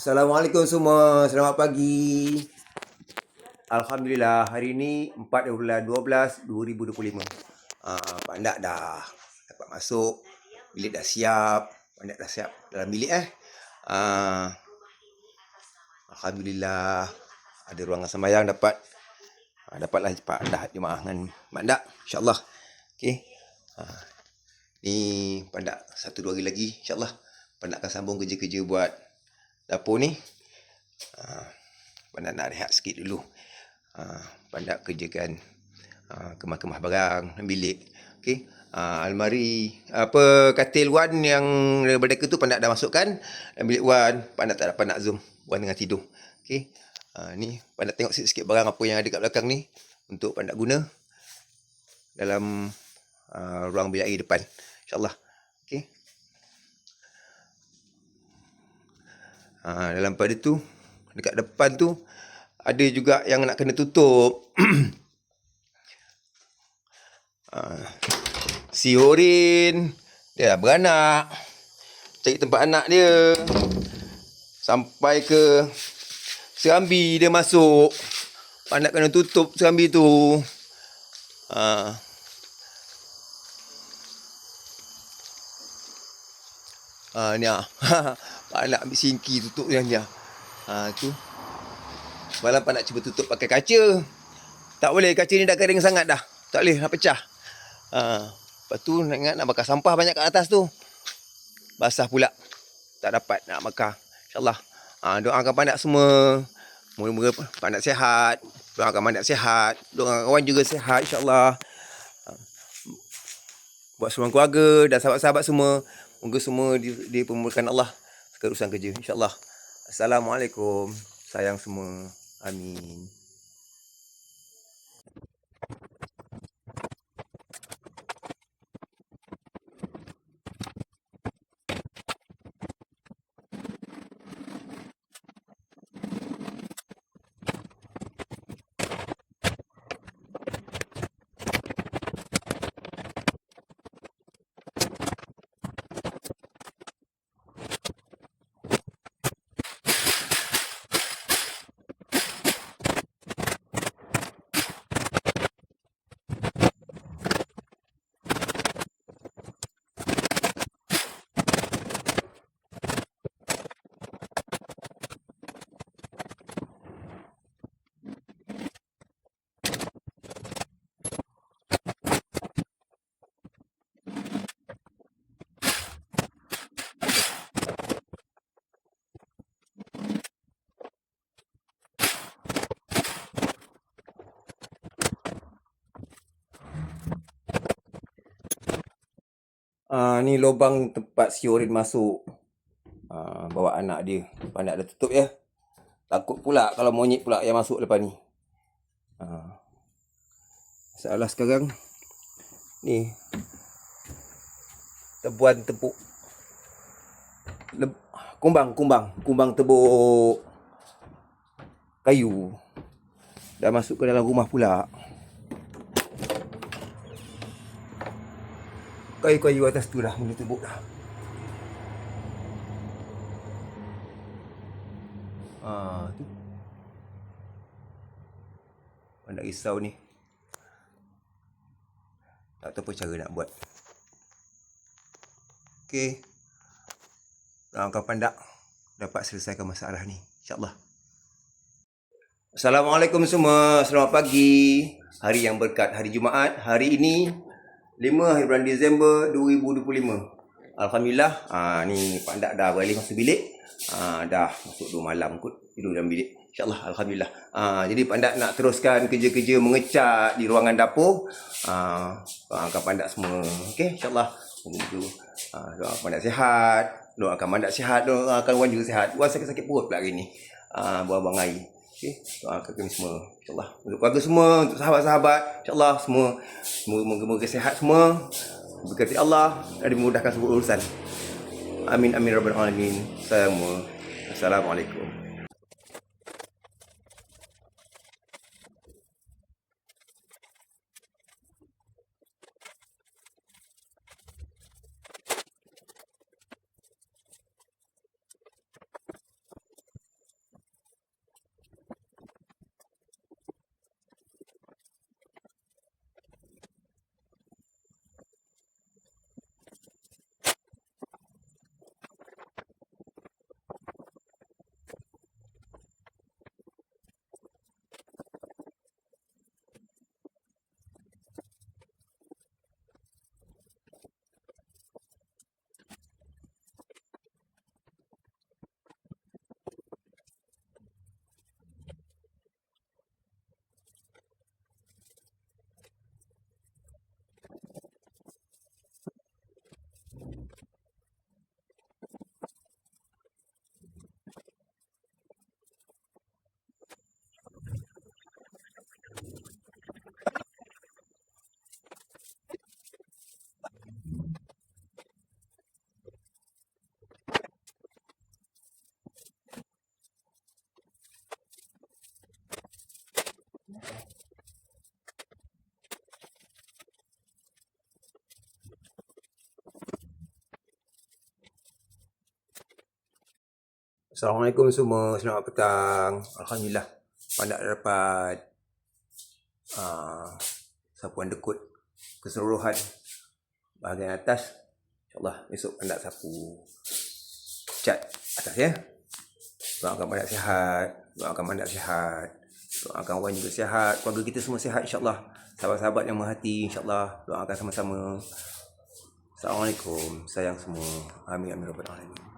Assalamualaikum semua, selamat pagi. Alhamdulillah, hari ini 4 bulan 12, 2025. Pak Andak dah dapat masuk, bilik dah siap, Pak Andak dah siap dalam bilik Alhamdulillah, ada ruangan sembahyang dapatlah Pak Andak jemaah dengan Mak Andak, insyaAllah. Okay. Ni Pak Andak 1-2 hari lagi, insyaAllah. Pak Andak akan sambung kerja-kerja buat dapur ni. Pandak nak rehat sikit dulu. Pandak kerjakan kemah-kemah barang dalam bilik. Okey. Almari katil Wan yang daripada tu Pandak dah masukkan dalam bilik Wan. Pandak tak dapat nak zoom. Wan tengah tidur. Okey. Ni Pandak tengok sikit-sikit barang apa yang ada kat belakang ni untuk Pandak guna dalam ruang bilik air depan. InsyaAllah. Okey. Dalam pada tu, dekat depan tu ada juga yang nak kena tutup. Si Horin dia dah beranak, cari tempat anak dia, sampai ke serambi dia masuk. Nak kena tutup serambi tu. Ni Pak nak ambil singki tutup yang dia. Tu. Semalam Pak nak cuba tutup pakai kaca. Tak boleh, kaca ni dah kering sangat dah. Tak boleh, nak pecah. Lepas tu nak ingat nak bakar sampah banyak kat atas tu. Basah pula. Tak dapat nak bakar. InsyaAllah. Doakan Pak Nak semua. Moga-moga Pak Nak sihat. Doakan Pak Nak sihat. Doakan kawan juga sihat, insyaAllah. Buat semua keluarga dan sahabat-sahabat semua. Moga semua dipermudahkan Allah segala urusan kerja, insyaAllah. Assalamualaikum. Sayang semua. Amin. Ni lubang tempat si Horin masuk. Bawa anak dia. Anak dah tutup ya. Takut pula kalau monyet pula yang masuk lepas ni. Masalah sekarang ni tebuan tepuk kumbang tebuk kayu dah masuk ke dalam rumah pula. Kayu-kayu atas tu dah mula tebuk dah. Tu. Nak risau ni. Tak tahu apa cara nak buat. Okey. Doakan Pandak dapat selesaikan masalah ni, insyaAllah. Assalamualaikum semua. Selamat pagi. Hari yang berkat, hari Jumaat. Hari ini 5 hari bulan Disember 2025. Alhamdulillah. Ni Pandak dah balik masuk bilik. Dah masuk 2 malam kot tidur dalam bilik. InsyaAllah, Alhamdulillah. Jadi Pandak nak teruskan kerja-kerja mengecat di ruangan dapur. Doakan Pandak semua. Okey, insyaAllah. Doakan Pandak sihat. Doakan Pandak sihat. Doakan Wan juga sihat. Wan sakit-sakit perut pula hari ni. Buang-buang air. Okey, doakan kami semua. InsyaAllah. Untuk keluarga semua, untuk sahabat-sahabat. InsyaAllah semua. Moga-moga sihat semua. Berkati Allah dan dimudahkan semua urusan. Amin, amin, rabbal alamin. Assalamualaikum. Assalamualaikum semua, selamat petang. Alhamdulillah, Pandak dapat sapuan dekut keseluruhan bahagian atas. InsyaAllah besok Pandak sapu cat atas ya. Doakan Pandak sihat, doakan Pandak sihat, doakan Wan juga sihat, keluarga kita semua sihat insyaAllah. Sahabat-sahabat yang merhati insyaAllah, doakan sama-sama. Assalamualaikum, sayang semua. Amin, amin, rabbal alamin.